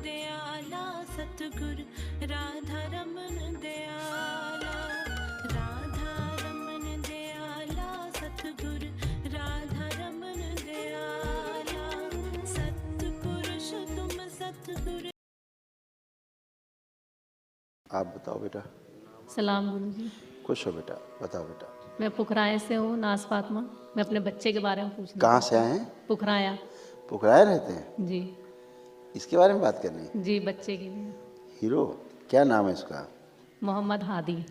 दयाला सतगुर राधा रमन दयाला, राधा रमन दयाला सतगुर राधा रमन दयाला, सतपुरुष तुम सतगुर। आप बताओ बेटा। सलाम गुरुजी। खुश हो बेटा, बताओ बेटा। मैं पुखराया से हूँ, नाज फातिमा। मैं अपने बच्चे के बारे में पूछना। कहाँ से आए हैं? पुखराया। पुखराया रहते हैं जी। इसके बारे में बात करनी है? जी, बच्चे के लिए। हीरो क्या नाम है इसका? मोहम्मद हादी।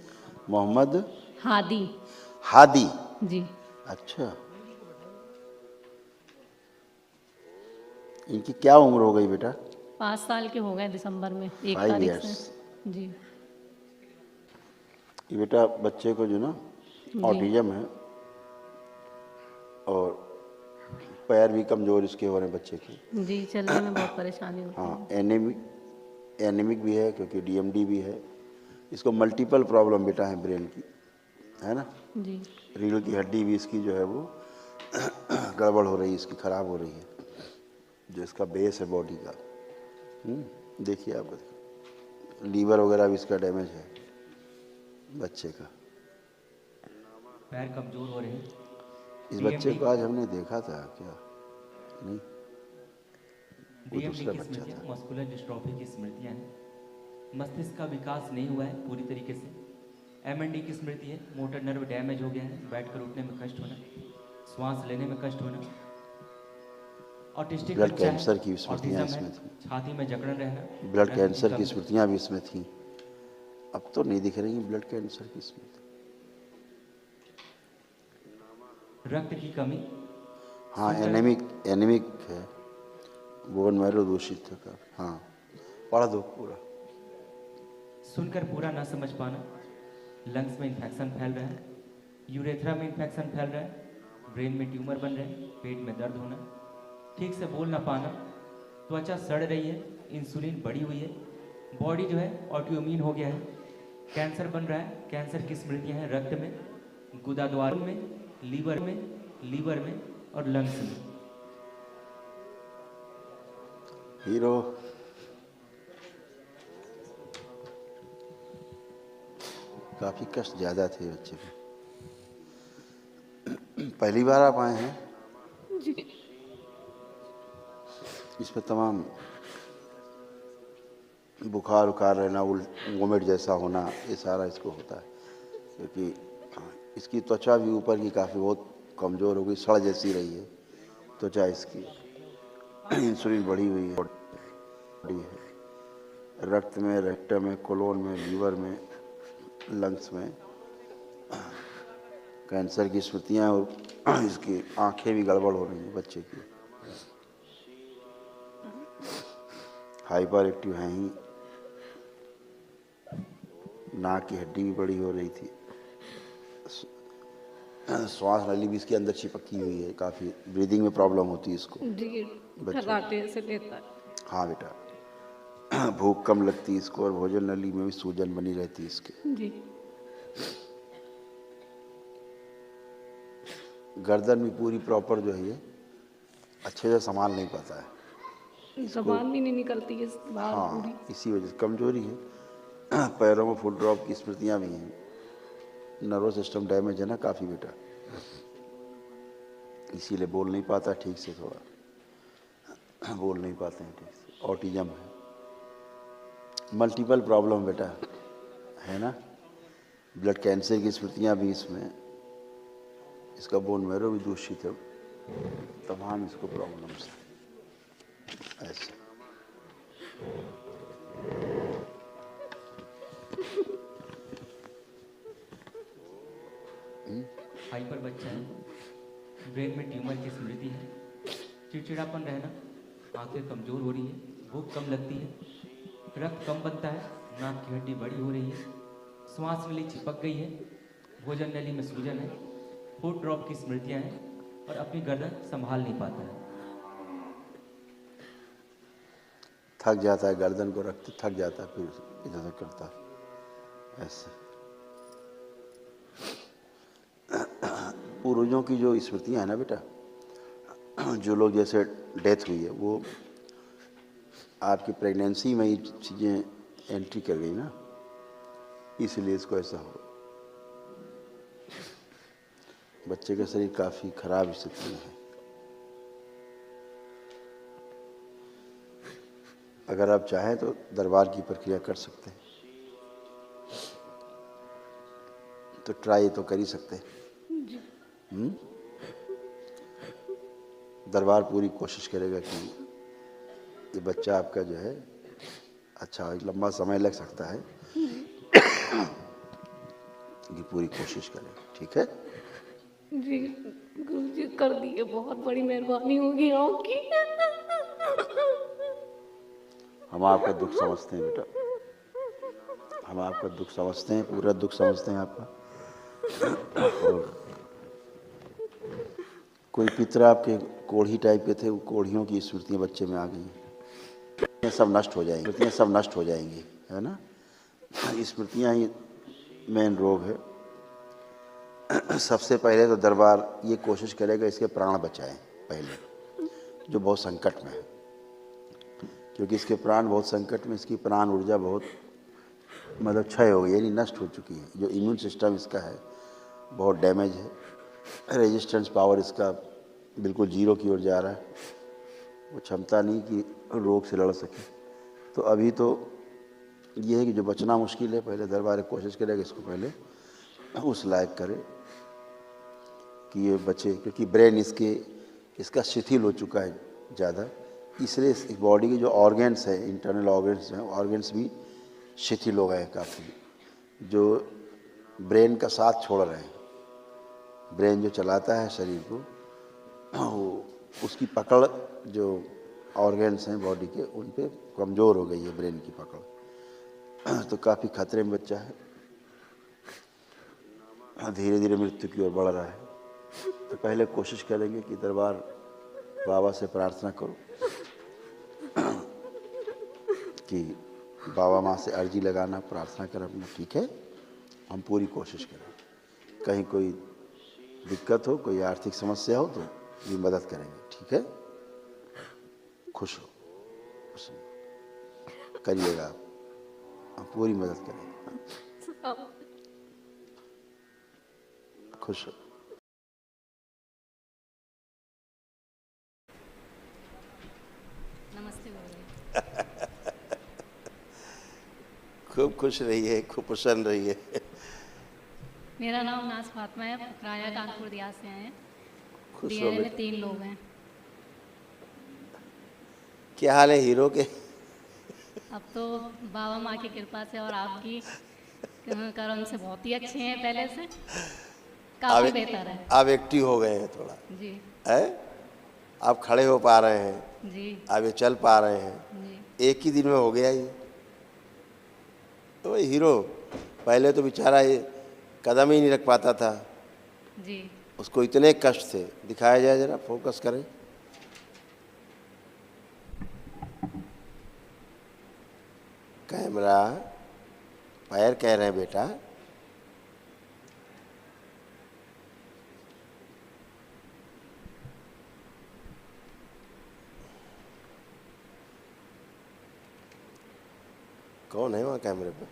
मोहम्मद हादी। हादी। जी। अच्छा, इनकी क्या उम्र हो गई बेटा? 5 साल के हो गए दिसंबर में 1 5 तारीख years। से। जी। ये बेटा बच्चे को जो ना ऑटिज्म है और पैर भी कमज़ोर इसके हो रहे हैं बच्चे के। जी, चलने में बहुत परेशानी होती हाँ, है। एनीमिक भी है क्योंकि डीएमडी भी है। इसको मल्टीपल प्रॉब्लम बेटा है ब्रेन की, है ना? जी। रीढ़ की हड्डी भी इसकी जो है वो गड़बड़ हो रही है, इसकी ख़राब हो रही है, जो इसका बेस है बॉडी का। देखिए आप, लीवर वगैरह भी इसका डैमेज है बच्चे का। पैर कमजोर हो रहे हैं। इस बच्चे को आज हमने देखा था क्या? नहीं, वो दूसरा की बच्चा स्मृतियाँ था। मस्कुलर डिस्ट्रॉफी की स्मृतियाँ हैं। मस्तिष्क का विकास नहीं हुआ है पूरी तरीके से। एमएनडी की स्मृति है, मोटर नर्व डैमेज हो गया है, बैठकर उठने में कष्ट होना, श्वास लेने में कष्ट होना। ऑटिस्टिक ब्लड बच्चा है, कैंसर की स्मृतियाँ ऑटिज्म इसमें है, थी। छाती में जकड़न रहना, ब्लड रक्त की कैंसर की कमी। स्मृतियाँ भी इसमें थी। अब तो नहीं दिख रही ब्लड कैंसर की स्मृति। रक्त की कमी। हाँ, एनीमिक है, बोन मैरो दूषित है का। हाँ, पढ़ दो पूरा। सुनकर पूरा ना समझ पाना, लंग्स में इन्फेक्शन फैल रहा है, यूरेथ्रा में इन्फेक्शन फैल रहा है, ब्रेन में ट्यूमर बन रहे हैं, पेट में दर्द होना, ठीक से बोल ना पाना, त्वचा सड़ रही है, इंसुलिन बढ़ी हुई है, बॉडी जो है ऑटोइम्यून हो गया है, कैंसर बन रहा है। कैंसर की स्मृतियाँ हैं रक्त में, गुदाद्वार में, लीवर में और लंग्स में। हीरो काफ़ी कष्ट ज़्यादा थे बच्चे में। पहली बार आप आए हैं? जी। इसमें तमाम बुखार उखार रहना, वोमिट जैसा होना, ये सारा इसको होता है क्योंकि इसकी त्वचा भी ऊपर की काफ़ी बहुत कमज़ोर हो गई, सड़ जैसी रही है त्वचा इसकी। इंसुलिन बढ़ी हुई है, रक्त में, रेक्टम में, कोलोन में, लीवर में, लंग्स में कैंसर की स्मृतियाँ और इसकी आंखें भी गड़बड़ हो रही हैं बच्चे की। हाइपर एक्टिव हैं ही, नाक की हड्डी भी बड़ी हो रही थी, श्वास नली भी इसके अंदर चिपकी हुई है, काफ़ी ब्रीदिंग में प्रॉब्लम होती है इसको। जी, बच्चों से लेता है। हाँ बेटा, भूख कम लगती है इसको और भोजन नली में भी सूजन बनी रहती है इसके। जी। गर्दन भी पूरी प्रॉपर जो है ये अच्छे से संभाल नहीं पाता है, ज़बान भी नहीं निकलती है बाहर पूरी। हाँ, इसी वजह से कमजोरी है। पैरों में फुल ड्रॉप की स्मृतियाँ भी हैं, नर्वस सिस्टम डैमेज है ना काफ़ी बेटा, इसीलिए बोल नहीं पाता ठीक से, थोड़ा बोल नहीं पाते हैं ठीक से। ऑटिज्म है, मल्टीपल प्रॉब्लम बेटा है ना। ब्लड कैंसर की स्मृतियाँ भी इसमें, इसका बोन मैरो भी दूषित है, तमाम इसको प्रॉब्लम्स हैं ऐसे। हाइपर बच्चा है, ब्रेन में ट्यूमर की स्मृति है, चिड़चिड़ापन रहना, आंखें कमजोर हो रही है, भूख कम लगती है, रक्त कम बनता है, नाक की हड्डी बड़ी हो रही है, श्वास नली चिपक गई है, भोजन नली में सूजन है, फूड ड्रॉप की स्मृतियां हैं और अपनी गर्दन संभाल नहीं पाता है। थक जाता है, गर्दन को रखते थक जाता है, फिर इधर उधर करता है ऐसे। पूर्वजों की जो स्मृतियाँ हैं ना बेटा, जो लोग जैसे डेथ हुई है वो आपकी प्रेगनेंसी में ही चीज़ें एंट्री कर गई ना, इसलिए इसको ऐसा हो। बच्चे का शरीर काफ़ी खराब स्थिति में है। अगर आप चाहें तो दरबार की प्रक्रिया कर सकते हैं, तो ट्राई तो कर ही सकते हैं। दरबार पूरी कोशिश करेगा कि ये बच्चा आपका जो है अच्छा, लंबा समय लग सकता है कि पूरी कोशिश करेगा, ठीक है। जी गुरुजी कर दिए, बहुत बड़ी मेहरबानी होगी आपकी। हम आपका दुख समझते हैं बेटा, हम आपका दुख समझते हैं, पूरा दुख समझते हैं आपका। और कोई पितर आपके कोढ़ी टाइप के थे, वो कोढ़ियों की स्मृतियाँ बच्चे में आ गई, ये सब नष्ट हो जाएंगी, स्मृतियाँ सब नष्ट हो जाएंगी, है ना। स्मृतियाँ ही मेन रोग है। सबसे पहले तो दरबार ये कोशिश करेगा इसके प्राण बचाएं पहले, जो बहुत संकट में है, क्योंकि इसके प्राण बहुत संकट में, इसकी प्राण ऊर्जा बहुत मतलब क्षय हो गई, यानी नष्ट हो चुकी है। जो इम्यून सिस्टम इसका है बहुत डैमेज है, रेजिस्टेंस पावर इसका बिल्कुल जीरो की ओर जा रहा है, वो क्षमता नहीं कि रोग से लड़ सके। तो अभी तो ये है कि जो बचना मुश्किल है, पहले दरबार कोशिश करेगा इसको पहले उस लायक करे कि ये बचे, क्योंकि ब्रेन इसका शिथिल हो चुका है ज़्यादा, इसलिए इस बॉडी के जो ऑर्गन्स हैं, इंटरनल ऑर्गन्स हैं, ऑर्गन्स भी शिथिल हो गए हैं काफ़ी, जो ब्रेन का साथ छोड़ रहे हैं। ब्रेन जो चलाता है शरीर को, वो उसकी पकड़ जो ऑर्गन्स हैं बॉडी के, उन पे कमज़ोर हो गई है ब्रेन की पकड़। तो काफ़ी खतरे में बच्चा है, धीरे धीरे मृत्यु की ओर बढ़ रहा है। तो पहले कोशिश करेंगे कि दरबार बाबा से प्रार्थना करो कि बाबा माँ से अर्जी लगाना, प्रार्थना कर अपना, ठीक है। हम पूरी कोशिश करें, कहीं कोई दिक्कत हो, कोई आर्थिक समस्या हो तो भी मदद करेंगे, ठीक है। खुश हो, करिएगा आप, हम पूरी मदद करेंगे। खुश हो। नमस्ते गुरुजी। खूब खुश रहिए, खूब प्रसन्न रहिए। मेरा नाम नाज फातिमा है, फकराया कानपुर दियास से आए हैं। खुश हो डीएनए में बेटा। 3 लोग हैं। क्या हाल है हीरो के? अब तो बाबा माँ की कृपा से और आपकी करम से बहुत ही अच्छे हैं, पहले से काफ़ी बेहतर है। आप एक्टिव हो गए हैं थोड़ा, जी है? आप खड़े हो पा रहे हैं जी आप ये चल पा रहे हैं, जी। एक ही दिन में हो गया ये। तो हीरो पहले तो बेचारा ये कदम ही नहीं रख पाता था, जी उसको इतने कष्ट थे। दिखाया जाए जरा, फोकस करें। कैमरा, पैर कह रहे हैं बेटा। कौन है वहाँ कैमरे पे?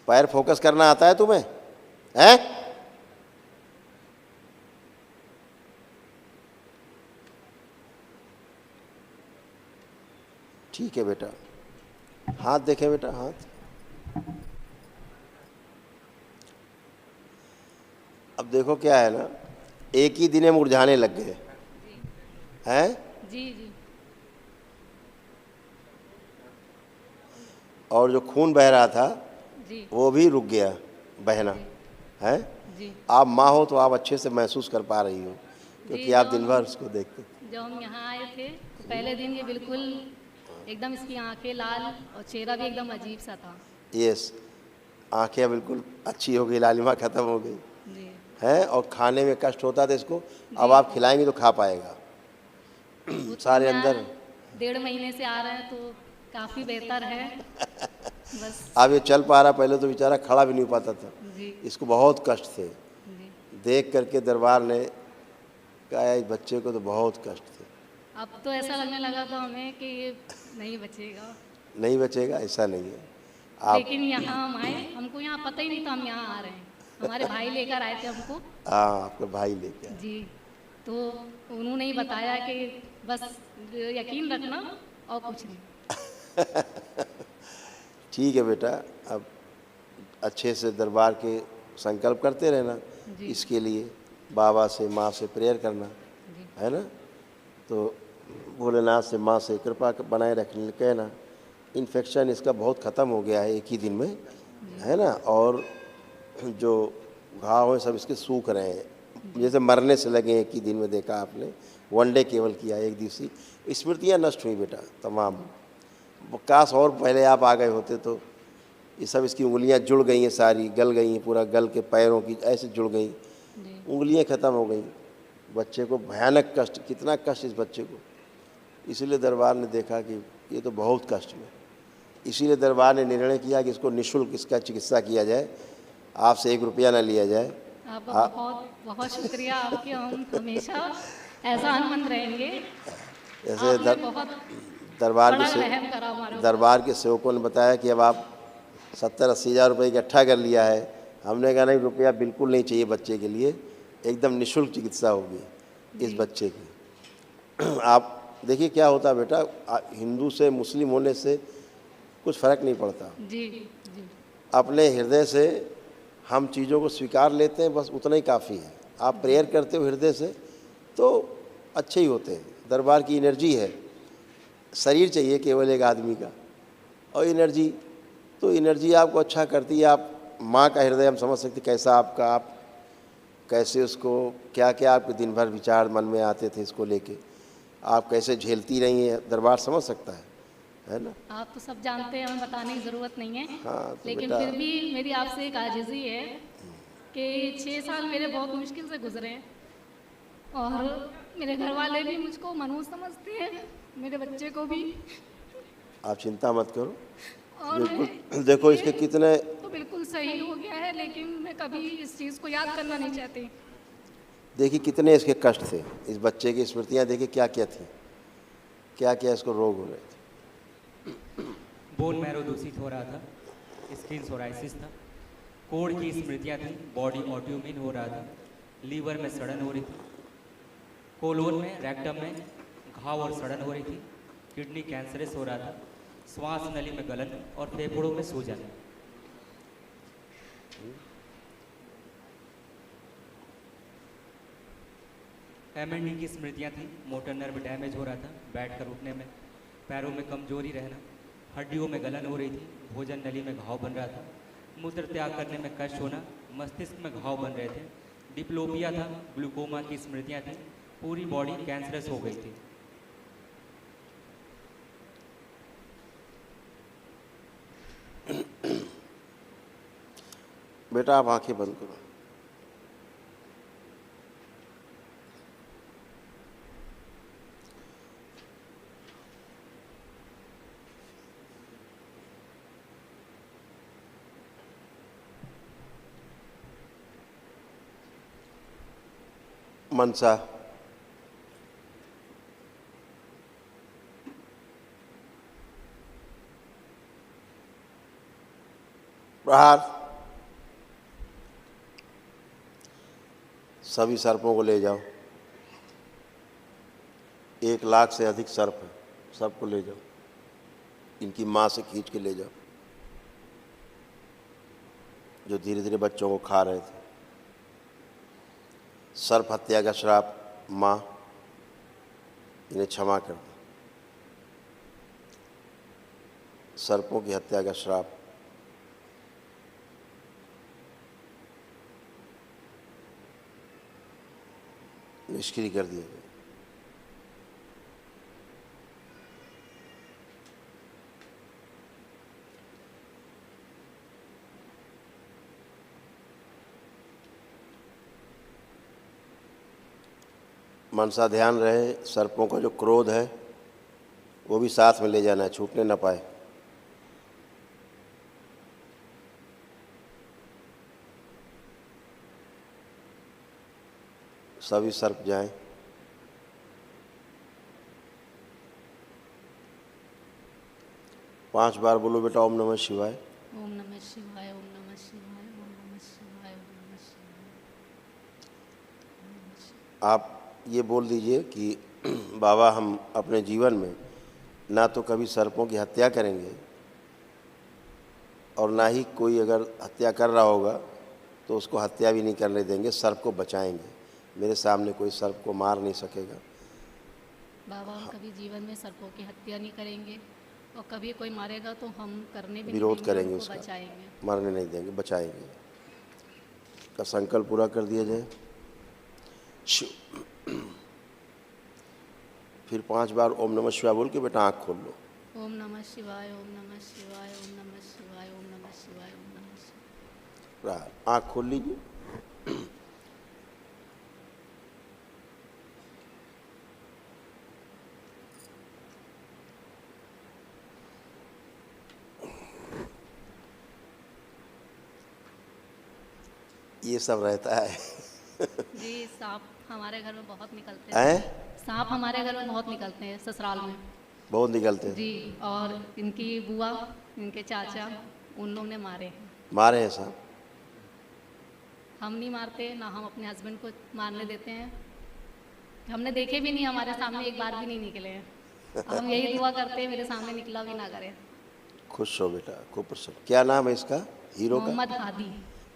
पैर फोकस करना आता है तुम्हें? हैं? ठीक है बेटा, हाथ देखे बेटा, हाथ। अब देखो क्या है ना, एक ही दिन में मुरझाने लग गए हैं। जी जी। और जो खून बह रहा था जी वो भी रुक गया बहना, है। जी। आप माँ हो तो आप अच्छे से महसूस कर पा रही हो, क्योंकि आप दिन भर उसको देखते। जब हम यहाँ आए थे तो पहले दिन ये बिल्कुल एकदम, इसकी आंखें लाल और चेहरा भी एकदम अजीब सा था। यस, आंखें बिल्कुल अच्छी हो गई, लालिमा खत्म हो गई जी है। और खाने में कष्ट होता था इसको, अब आप खिलाएंगे तो खा पाएगा। वो तो सारे मैं अंदर 1.5 महीने से आ रहे हैं तो काफ़ी बेहतर है। बस अब ये चल पा रहा, पहले तो बेचारा खड़ा भी नहीं हो पाता था, जी इसको बहुत कष्ट थे। जी। देख करके दरबार ने कहा इस बच्चे को तो बहुत कष्ट थे, अब तो ऐसा लगने लगा था हमें कि ये नहीं बचेगा, नहीं बचेगा, ऐसा नहीं है। आप लेकिन यहाँ हम आए, हमको यहाँ पता ही नहीं था हम यहाँ आ रहे हैं। हमारे भाई लेकर आए थे हमको। हाँ, आपके भाई लेके आए। जी, तो उन्होंने ही बताया कि बस यकीन रखना और कुछ नहीं। ठीक है बेटा, अब अच्छे से दरबार के संकल्प करते रहना, जी। इसके लिए बाबा से माँ से प्रेयर करना, जी है ना। तो भोलेनाथ से माँ से कृपा बनाए रखने कहना। इन्फेक्शन इसका बहुत ख़त्म हो गया है एक ही दिन में, है ना। और जो घाव हैं सब इसके सूख रहे हैं, जैसे मरने से लगे एक ही दिन में, देखा आपने। वनडे केवल किया, एक दिवसीय। स्मृतियाँ नष्ट हुई बेटा तमाम। काश और पहले आप आ गए होते तो ये सब, इसकी उंगलियां जुड़ गई हैं, सारी गल गई हैं, पूरा गल के पैरों की ऐसे जुड़ गई, जी उंगलियां ख़त्म हो गई। बच्चे को भयानक कष्ट, कितना कष्ट इस बच्चे को। इसीलिए दरबार ने देखा कि ये तो बहुत कष्ट में, इसीलिए दरबार ने निर्णय किया कि इसको निःशुल्क इसका चिकित्सा किया जाए, आपसे 1 रुपया ना लिया जाए। आपका बहुत बहुत शुक्रिया आपके, हम हमेशा एहसानमंद रहेंगे। जैसे आपने बहुत दरबार बड़ा के रहम करा हमारे ऊपर। दरबार के सेवकों ने बताया कि अब आप 70-80 हज़ार रुपये इकट्ठा कर लिया है। हमने कहा नहीं, रुपया बिल्कुल नहीं चाहिए बच्चे के लिए, एकदम निःशुल्क चिकित्सा होगी इस बच्चे की। आप देखिए क्या होता है बेटा, हिंदू से मुस्लिम होने से कुछ फ़र्क नहीं पड़ता। जी जी अपने हृदय से हम चीज़ों को स्वीकार लेते हैं, बस उतना ही काफ़ी है। आप प्रेयर करते हो हृदय से तो अच्छे ही होते हैं। दरबार की एनर्जी है, शरीर चाहिए केवल एक आदमी का, और एनर्जी, तो एनर्जी आपको अच्छा करती है। आप माँ का हृदय हम समझ सकते कैसा आपका, आप कैसे उसको, क्या क्या आपके दिन भर विचार मन में आते थे इसको लेके, आप कैसे झेलती रही हैं, दरबार समझ सकता है ना। आप तो सब जानते हैं, हमें बताने की ज़रूरत नहीं है। हाँ, तो लेकिन बेटा, फिर भी मेरी आपसे एक आजिज़ी है कि 6 साल मेरे बहुत मुश्किल से गुजरे हैं, और मेरे घर वाले भी मुझको मनहूस समझते हैं, मेरे बच्चे को भी। आप चिंता मत करो। और बिल्कुल देखो इसके कितने, तो बिल्कुल सही हो गया है, लेकिन मैं कभी इस चीज़ को याद करना नहीं चाहती। देखिए कितने इसके कष्ट थे। इस बच्चे की स्मृतियाँ देखिए क्या क्या थी, क्या क्या इसको रोग हो रहे थे। बोन मैरो दूषित हो रहा था, स्किन सोराइसिस था, कोढ़ की स्मृतियाँ थी, बॉडी ऑटोइम्यून हो रहा था, लीवर में सड़न हो रही थी, कोलोन में, रेक्टम में घाव और सड़न हो रही थी, किडनी कैंसरस हो रहा था, श्वास नली में गलन और फेफड़ों में सूजन। एमएनडी की स्मृतियाँ थी, मोटर नर्व डैमेज हो रहा था, बैठकर उठने में, पैरों में कमजोरी रहना, हड्डियों में गलन हो रही थी, भोजन नली में घाव बन रहा था, मूत्र त्याग करने में कष्ट होना, मस्तिष्क में घाव बन रहे थे, डिप्लोपिया था, ग्लूकोमा की स्मृतियाँ थी, पूरी बॉडी कैंसरस हो गई थी। बेटा आप आंखें बंद करो। मनसा, प्रहार। सभी सर्पों को ले जाओ, 1 लाख से अधिक सर्प है, सबको ले जाओ, इनकी माँ से खींच के ले जाओ, जो धीरे धीरे बच्चों को खा रहे थे। सर्प हत्या का श्राप, माँ इन्हें क्षमा कर दो। सर्पों की हत्या का श्राप, निष्क्रिय कर दिया गया। मनसा ध्यान रहे, सर्पों का जो क्रोध है वो भी साथ में ले जाना है, छूटने ना पाए। सभी सर्प जाएं। पांच बार बोलो बेटा ओम नमः शिवाय। ओम नमः शिवाय, ओम नमः शिवाय, ओम नमः शिवाय, ओम नमः शिवाय। आप ये बोल दीजिए कि बाबा हम अपने जीवन में ना तो कभी सर्पों की हत्या करेंगे और ना ही कोई अगर हत्या कर रहा होगा तो उसको हत्या भी नहीं करने देंगे, सर्प को बचाएंगे। मेरे सामने कोई सर्प को मार नहीं सकेगा। बाबा हम कभी जीवन में सर्पों की हत्या नहीं करेंगे और कभी कोई मारेगा तो हम करने भी नहीं विरोध देंगे, करेंगे, उनको उसका बचाएंगे। मरने नहीं देंगे, बचाएंगे। का संकल्प पूरा कर दिया जाए। फिर 5 बार ओम नमः शिवाय बोल के बेटा आँख खोल लो। ओम नमः शिवाय, ओम नमः शिवाय, ओम नमः शिवाय, ओम नमः शिवाय, ओम नमः शिवाय। आँख खोल लीजिए। ये सब रहता है। जी सांप हमारे घर में बहुत निकलते हैं। हैं? सांप हमारे घर में बहुत निकलते हैं ससुराल में। बहुत निकलते हैं। जी और इनकी बुआ, इनके चाचा, उन लोगों ने मारे हैं। मारे हैं साहब? हम नहीं मारते, ना हम अपने हस्बैंड को मारने देते हैं। हमने देखे भी नहीं, हमारे सामने एक बार भी नहीं निकले हैं। हम यही दुआ करते हैं मेरे सामने निकला भी ना करे। खुश हो बेटा, खूब प्रसन्न। क्या नाम है इसका हीरो का? मोहम्मद हादी।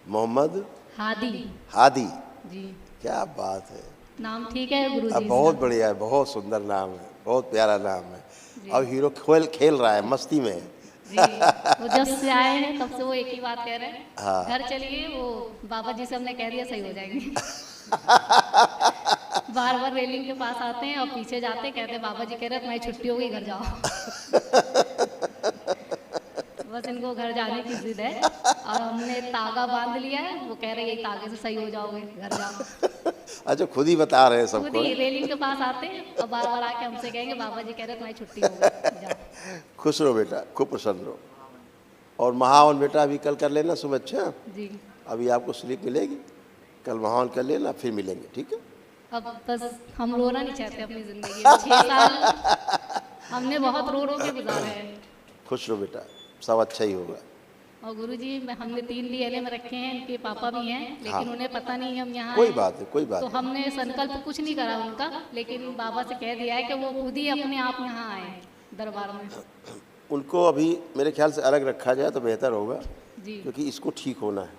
मोहम्मद हादी हादी। जी। क्या बात है, नाम ठीक है गुरु अब जी? बहुत बढ़िया है, बहुत सुंदर नाम है, बहुत प्यारा नाम है। अब हीरो खेल रहा है, मस्ती में है। जी वो जब से आए हैं तब से वो एक ही बात कह रहे हैं, हाँ। घर चलिए, वो बाबा जी से हमने कह दिया सही हो जाएंगे। बार बार रेलिंग के पास आते हैं और पीछे जाते हैं, कहते हैं बाबा जी कह रहे हैं तुम्हारी छुट्टी हो गई, घर जाओ। बस इनको घर जाने की जिद है और हमने तागा बांध लिया है। वो कह रहे हैं यही तागे से सही हो जाओगे, घर जाओ। अच्छा, खुद ही बता रहे हैं खुद सबको। ही रेलिंग के पास आते हैं और बार बार आके हमसे कहेंगे बाबा जी कह रहे हैं तुम्हारी छुट्टी हो गई, जाओ। खुश रहो बेटा, खूब प्रसन्न रहो। और महावन बेटा अभी कल कर लेना सुबह। अच्छा, जी अभी आपको स्लीप मिलेगी, कल महावन कर लेना, फिर मिलेंगे, ठीक है? अब बस हम रोना नहीं चाहते अपनी जिंदगी में। 6 साल हमने बहुत रो के गुजारे हैं। खुश रहो बेटा, सब अच्छा ही होगा। और गुरुजी हमने 3 डीएनए में रखे हैं, इनके पापा भी हैं, लेकिन उन्हें पता नहीं हम यहाँ कोई आए। बात है, कोई बात तो नहीं। हमने संकल्प कुछ नहीं करा उनका, लेकिन बाबा से कह दिया है कि वो खुद ही अपने आप यहाँ आए दरबार में। उनको अभी मेरे ख्याल से अलग रखा जाए तो बेहतर होगा, जी क्योंकि इसको ठीक होना है।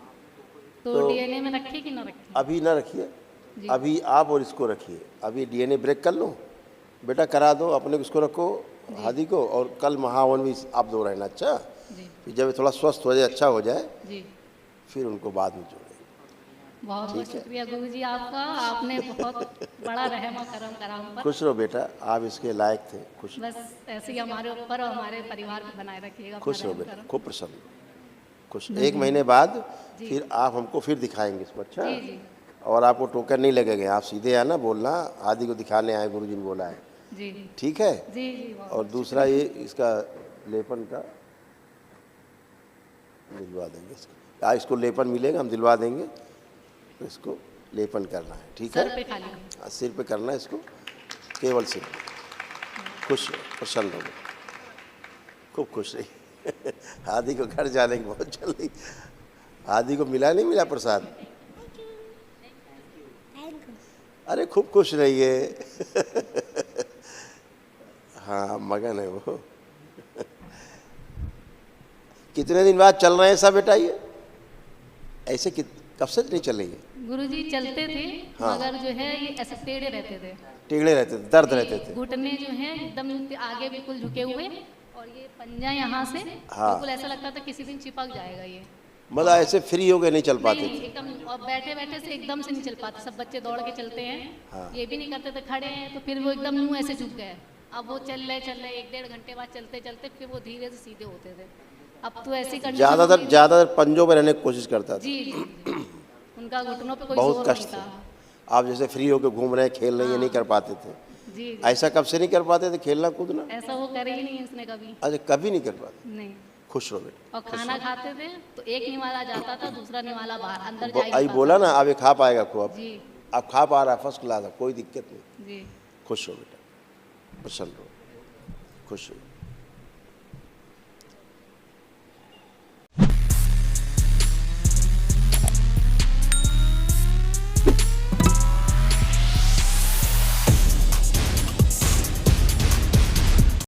तो डीएनए में रखे कि ना रखे? अभी ना रखिए, जी। अभी आप और इसको रखिए। अभी डीएनए ब्रेक कर लो बेटा, करा दो, अपने को इसको रखो हादी को, और कल महावन भी आप दो रहना। अच्छा, जी फिर जब थोड़ा स्वस्थ हो जाए, अच्छा हो जाए, जी फिर उनको बाद में जोड़ेंगे। बहुत बहुत शुक्रिया गुरुजी आपका, आपने बहुत बड़ा रहम और करम करा हम पर। खुश रहो बेटा, आप इसके लायक थे। खुश बस ऐसे ही हमारे ऊपर और हमारे परिवार को बनाए रखिएगा अपना खुश रहो रहम बेटा, करम। खूब प्रसन्न, खुश। 1 महीने बाद फिर आप हमको फिर दिखाएंगे इसको। अच्छा, जी जी और आपको टोकन नहीं लगेगा, आप सीधे आना, बोलना आदि को दिखाने आए, गुरुजी ने बोला है, जी ठीक है? जी जी बहुत और दूसरा ये इसका लेपन का दिलवा देंगे इसको। इसको लेपन मिलेगा, हम दिलवा देंगे, तो इसको लेपन करना है, ठीक है? सर पे खाली। हाँ, सिर पे करना है इसको, केवल सिर पे। खुश रहो, प्रसन्न रहो, खूब खुश रही। आदि को घर जाने की बहुत जल्दी। आदि को मिला नहीं मिला प्रसाद? अरे खूब खुश रहिए। हाँ, मगन है वो। कितने दिन बाद चल रहे हैं सब बेटा ये? ऐसे कब से नहीं चल रही है? गुरुजी चलते थे हाँ। मगर जो है ये ऐसे टेढ़े रहते थे, टेढ़े रहते थे, दर्द रहते थे। घुटने जो है एकदम आगे बिल्कुल झुके हुए और ये पंजा यहाँ से हाँ। बिल्कुल ऐसा लगता था किसी दिन चिपक जाएगा ये। मतलब ऐसे फ्री हो गए, नहीं चल पाते नहीं थे। एकदम, और बैठे बैठे से एकदम से नहीं चल पाते। सब बच्चे दौड़ के चलते हैं, हाँ। ये भी नहीं करते थे, खड़े हैं तो फिर वो एकदम यूं ऐसे झुक गए। अब वो चल रहे 1.5 घंटे बाद चलते चलते फिर वो धीरे से सीधे होते थे। अब तो ऐसी कंडीशन ज़्यादातर पंजों में रहने की कोशिश करता था। जी जी जी। उनका घुटनों पे कोई बहुत जोर कष्ट नहीं था। था। आप जैसे फ्री होकर घूम रहे हैं, खेल रहे हैं, ये नहीं कर पाते थे। जी जी ऐसा कब से नहीं कर पाते थे, खेलना कूदना? ऐसा वो करे ही नहीं इसने कभी। अच्छा, कभी नहीं कर पाते। नहीं। खुश रहो बेटा। और खाना खाते थे तो एक निवाला जाता था, दूसरा निवाला बाहर अंदर जा ही आई नहीं बोला ना, अब ये खा पाएगा खूब। पाता। जी अब खा पा रहा, फर्स्ट क्लास है, कोई दिक्कत नहीं। जी। खुश हो बेटा, प्रसन्न रहो, खुश हो।